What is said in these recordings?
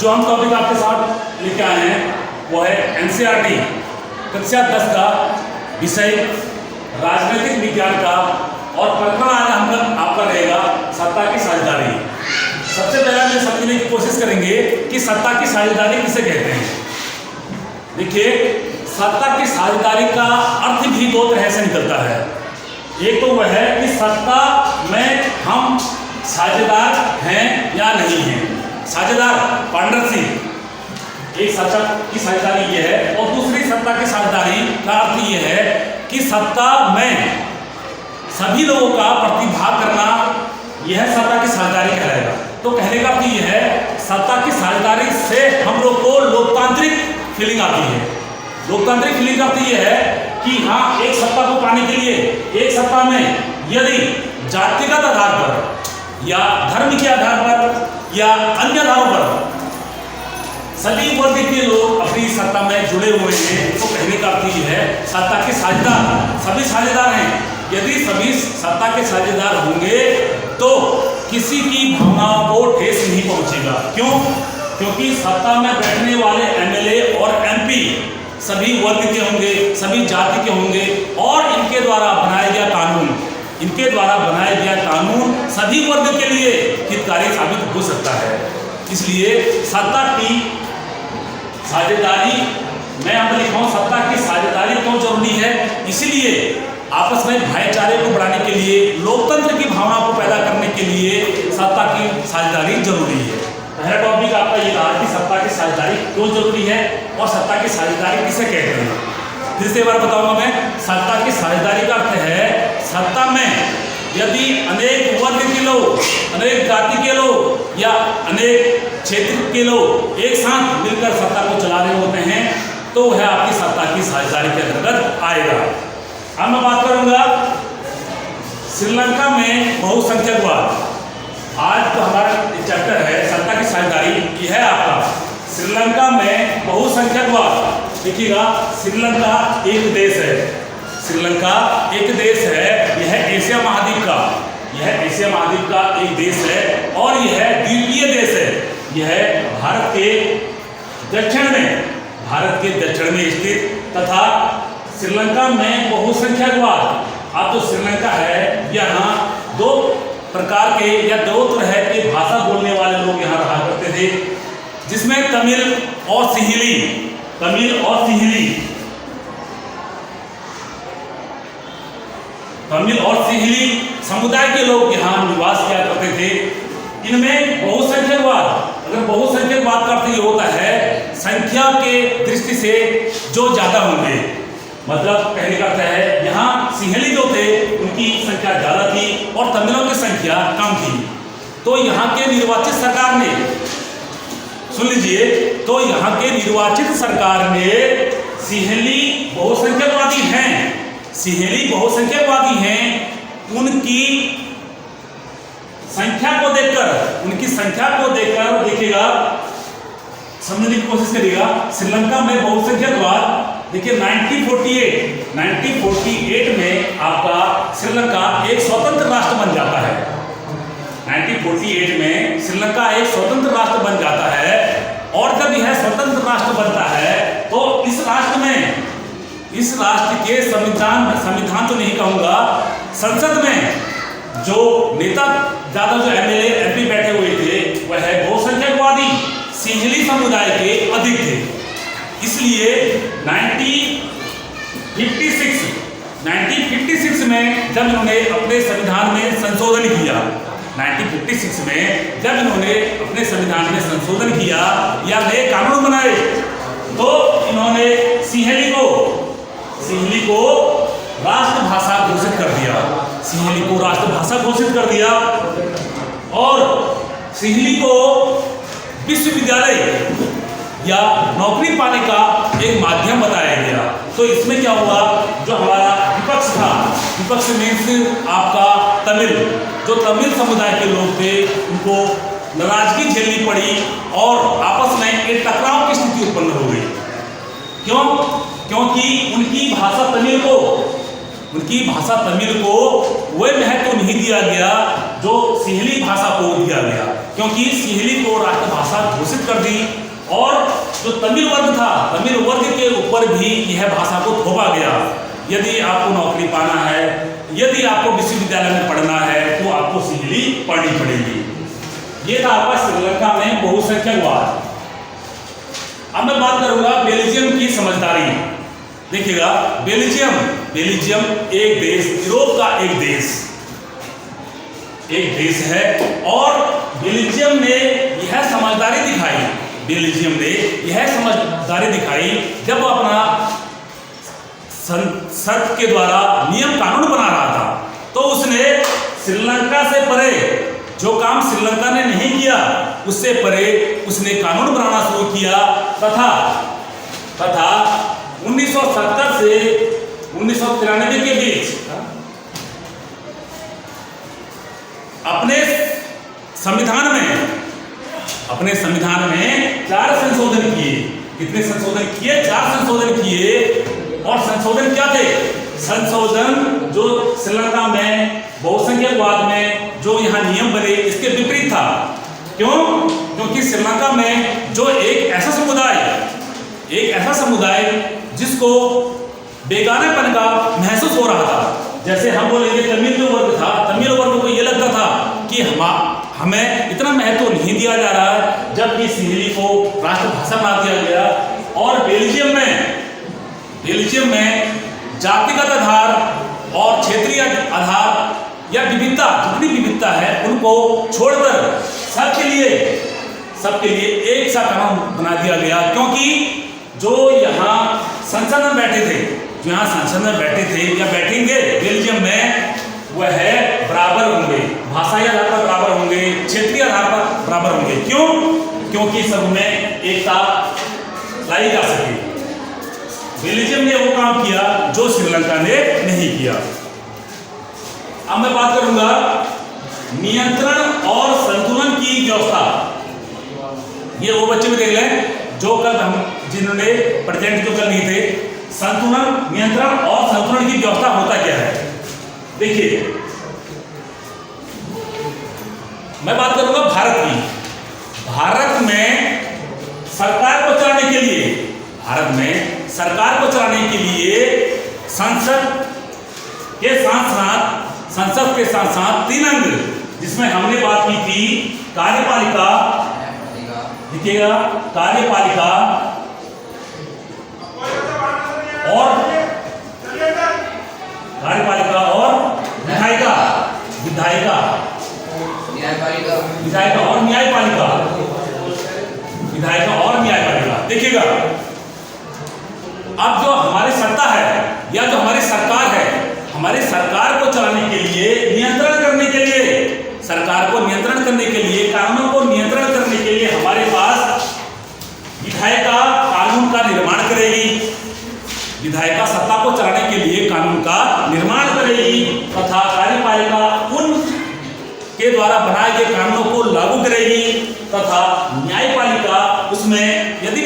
जो हम टॉपिक आपके साथ लेके आए हैं वो है एनसीईआरटी कक्षा 10 का विषय राजनीतिक विज्ञान का, और प्रकरण आज हम आपका रहेगा सत्ता की साझेदारी। सबसे पहले हम समझने की कोशिश करेंगे कि सत्ता की साझेदारी किसे कहते हैं। देखिए, सत्ता की साझेदारी का अर्थ भी दो तरह से निकलता है। एक तो वह है कि सत्ता में हम साझेदार हैं या नहीं हैं। साझेदार पार्टनरशिप एक सत्ता की साझेदारी ये है, और दूसरी सत्ता की साझेदारी का अर्थ ये है कि सत्ता में सभी लोगों का प्रतिभाग करना, यह सत्ता की साझेदारी कहलाएगा। तो कहने का अर्थ ये है, सत्ता की साझेदारी से हम लोग को लोकतांत्रिक फीलिंग आती है। लोकतांत्रिक फीलिंग का अर्थ ये है कि हाँ, एक सत्ता को पाने के लिए एक सत्ता में यदि जातिगत आधार पर या धर्म के आधार पर या अन्य आधारों पर सभी वर्ग के लोग अपनी सत्ता में जुड़े हुए हैं, तो कहने का अर्थ ये है सत्ता के साझेदार सभी साझेदार हैं। यदि सभी सत्ता के साझेदार होंगे तो किसी की भावनाओं को ठेस नहीं पहुंचेगा। क्यों? क्योंकि सत्ता में बैठने वाले एमएलए और एमपी सभी वर्ग के होंगे, सभी जाति के होंगे, और इनके द्वारा बनाया गया कानून सभी वर्ग के लिए हितकारी साबित हो सकता है। इसलिए सत्ता की साझेदारी, मैं यहाँ पर लिखा हूँ सत्ता की साझेदारी क्यों जरूरी है। इसलिए आपस में भाईचारे को बढ़ाने के लिए, लोकतंत्र की भावना को पैदा करने के लिए सत्ता की साझेदारी जरूरी है। पहला टॉपिक आपका ये रहा कि सत्ता की साझेदारी क्यों जरूरी है और सत्ता की साझेदारी किसे कहते हैं। फिर से एक बार बताऊंगा मैं, सत्ता की साझेदारी का अर्थ है सत्ता में यदि अनेक वर्ग के लोग, अनेक जाति के लोग या अनेक क्षेत्र के लोग एक साथ मिलकर सत्ता को चला रहे होते हैं, तो वह आपकी सत्ता की साझेदारी के अंतर्गत आएगा। अब मैं बात करूंगा श्रीलंका में बहुसंख्यकवाद। आज तो हमारा चैप्टर है सत्ता की साझेदारी, यह है आपका श्रीलंका में बहुसंख्यकवाद। देखिएगा, श्रीलंका एक देश है, श्रीलंका एक देश है, यह एशिया महाद्वीप का एक देश है, और यह द्वीपीय देश है। यह भारत के दक्षिण में स्थित तथा श्रीलंका में बहुसंख्यकवाद। अब जो श्रीलंका है, यहाँ दो प्रकार के या दो तरह के भाषा बोलने वाले लोग यहाँ रहा करते थे, जिसमें तमिल और सिंहली समुदाय के लोग यहाँ निवास किया करते थे। इनमें बहुसंख्यकवाद, अगर बहुसंख्यकवाद का अर्थ ये होता है संख्या के दृष्टि से जो ज्यादा होंगे, मतलब कहने का अर्थ है यहाँ सिंहली जो थे उनकी संख्या ज्यादा थी और तमिलों की संख्या कम थी। तो यहाँ के निर्वाचित सरकार ने, सुन लीजिए, तो यहाँ के निर्वाचित सरकार ने सिंहली बहुसंख्यकवादी हैं, उनकी संख्या को देखकर देखिएगा, समझने की कोशिश करिएगा। श्रीलंका में बहुसंख्यकवाद, देखिए 1948 में आपका श्रीलंका एक स्वतंत्र राष्ट्र बन जाता है। 1948 में श्रीलंका एक स्वतंत्र राष्ट्र बन जाता है, और जब यह स्वतंत्र राष्ट्र बनता है तो इस राष्ट्र के संविधान तो नहीं कहूंगा, संसद में जो नेता ज्यादा जो एमएलए एमपी बैठे हुए थे वह बहुसंख्यकवादी सिंहली समुदाय के अधिक थे। इसलिए 1956 में जब इन्होंने अपने संविधान में संशोधन किया, या नए कानून बनाए, तो इन्होंने सिंहली को राष्ट्रभाषा घोषित कर दिया, और सिंहली को विश्वविद्यालय या नौकरी पाने का एक माध्यम बताया गया। तो इसमें क्या हुआ, जो हमारा विपक्ष मीन्स आपका तमिल समुदाय के लोग थे, उनको नाराजगी झेलनी पड़ी और आपस में एक टकराव की स्थिति उत्पन्न हो गई। क्यों? क्योंकि उनकी भाषा तमिल को वह महत्व नहीं दिया गया जो सिंहली भाषा को दिया गया। क्योंकि सिंहली को राष्ट्रभाषा घोषित कर दी और जो तमिल वर्ग था, तमिल वर्ग के ऊपर भी यह भाषा को थोपा गया। यदि आपको नौकरी पाना है, यदि आपको विश्वविद्यालय में पढ़ना है, तो आपको सिंहली पढ़नी पड़ेगी। ये था आपका श्रीलंका में बहुसंख्यकवाद। अब मैं बात करूंगा बेल्जियम की समझदारी। देखिएगा, बेल्जियम एक देश, यूरोप का एक देश है और बेल्जियम ने यह समझदारी दिखाई जब वो अपना संसद के द्वारा नियम कानून बना रहा था, तो उसने श्रीलंका से परे जो काम श्रीलंका ने नहीं किया, उससे परे उसने कानून बनाना शुरू किया तथा 1970 से 1993 के बीच अपने संविधान में 4 संशोधन किए। कितने संशोधन किए? 4 संशोधन किए। और संशोधन क्या थे? संशोधन जो श्रीलंका में बहुसंख्यकवाद में जो यहाँ नियम बने, इसके विपरीत था। क्यों? क्योंकि श्रीलंका में जो एक ऐसा समुदाय जिसको बेगानापन का महसूस हो रहा था। जैसे हम बोलेंगे तमिल जो वर्ग था, तमिल वर्ग को ये लगता था कि हमें इतना महत्व नहीं दिया जा रहा है, जबकि सिंहली को राष्ट्रभाषा बना दिया गया। और बेल्जियम में जातिगत आधार और क्षेत्रीय आधार या विविधता, जितनी विविधता है उनको छोड़कर सबके लिए एक सा कानून बना दिया गया। क्योंकि जो यहाँ संसद में बैठे थे या बैठेंगे बेल्जियम में, वह बराबर होंगे, भाषाई आधार पर बराबर होंगे, क्षेत्रीय आधार पर बराबर होंगे। क्यों? क्योंकि सब में एकता लाई जा सके। बेल्जियम ने वो काम किया जो श्रीलंका ने नहीं किया। अब मैं बात करूंगा नियंत्रण और संतुलन की व्यवस्था। ये वो बच्चे भी देख लें जो कल जिन्होंने प्रेजेंट जो कल नहीं थे। संतुलन, नियंत्रण और संतुलन की व्यवस्था होता क्या है? देखिए, मैं बात करूंगा भारत की। भारत में सरकार को चलाने के लिए संसद के साथ साथ 3 अंग, जिसमें हमने बात की थी कार्यपालिका, देखिएगा, कार्यपालिका और विधायिका और न्यायपालिका। देखिएगा, अब जो हमारी सत्ता है या जो हमारी सरकार है, हमारी सरकार को चलाने के लिए, नियंत्रण करने के लिए, सरकार को नियंत्रण करने के लिए, कानूनों को नियंत्रण करने के लिए हमारे पास विधायिका कानून का निर्माण करेगी। विधायिका सत्ता को चलाने के लिए कानून का निर्माण करेगी तथा कार्यपालिका उन के द्वारा बनाए गए कानूनों को लागू करेगी तथा न्यायपालिका उसमें यदि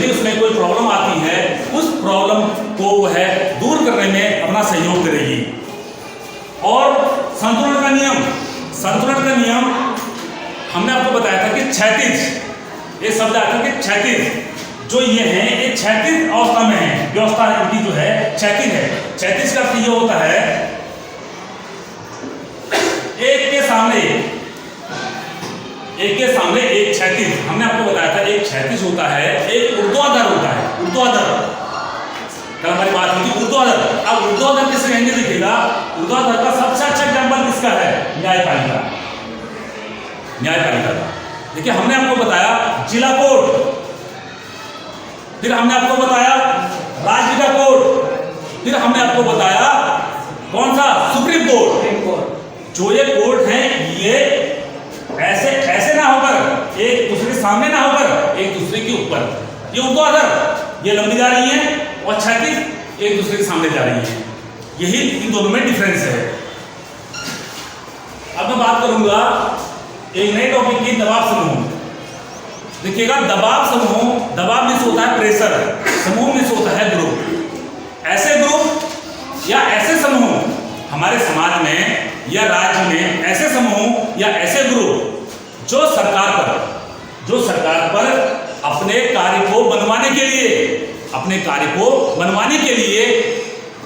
उसमें कोई प्रॉब्लम आती है, उस प्रॉब्लम को वह दूर करने में अपना सहयोग करेगी। और संतुलन का नियम हमने आपको बताया था कि 36, ये शब्द आता है कि 36 जो ये है, ये 36 अवस्था में है। व्यवस्था इनकी जो है 36 है। 36 का अर्थ ये होता है एक के सामने एक 36। हमने आपको बताया था एक 36 होता है, एक ऊर्ध्वाधर होता है। कल हमारी बात हुई थी ऊर्ध्वाधर। अब ऊर्ध्वाधर किसे कहेंगे? देखिएगा, ऊर्ध्वाधर का सबसे अच्छा एग्जाम्पल किसका है? न्यायपालिका का। देखिए, हमने आपको बताया जिला कोर्ट, फिर हमने आपको बताया राज्य का कोर्ट, फिर हमने आपको बताया कौन सा? Supreme court. जो ये कोर्ट है, ये ऐसे ना होकर, एक दूसरे के सामने ना होकर, एक दूसरे के ऊपर। ये ऊर्ध्वाधर, ये लंबी जा रही है, और 36 एक दूसरे के सामने जा रही है। यही इन दोनों में डिफरेंस है। अब मैं बात करूंगा एक नए टॉपिक की, दबाव समूह। देखिएगा, दबाव में से होता है प्रेशर, समूह में से होता है ग्रुप। ऐसे ग्रुप या ऐसे समूह हमारे समाज में या राज्य में ऐसे समूह या ऐसे ग्रुप जो सरकार पर अपने कार्य को बनवाने के लिए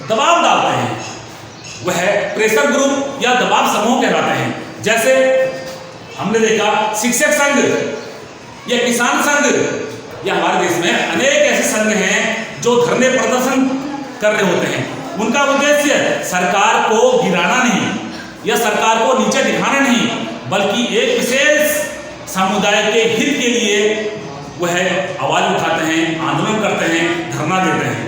दबाव डालते हैं, वह प्रेशर ग्रुप या दबाव समूह कहलाते हैं। जैसे हमने देखा शिक्षक संघ या किसान संघ, या हमारे देश में अनेक ऐसे संघ हैं जो धरने प्रदर्शन कर रहे होते हैं। उनका उद्देश्य सरकार को गिराना नहीं या सरकार को नीचे दिखाना नहीं, बल्कि एक विशेष समुदाय के हित के लिए वह आवाज उठाते हैं, आंदोलन करते हैं, धरना देते हैं।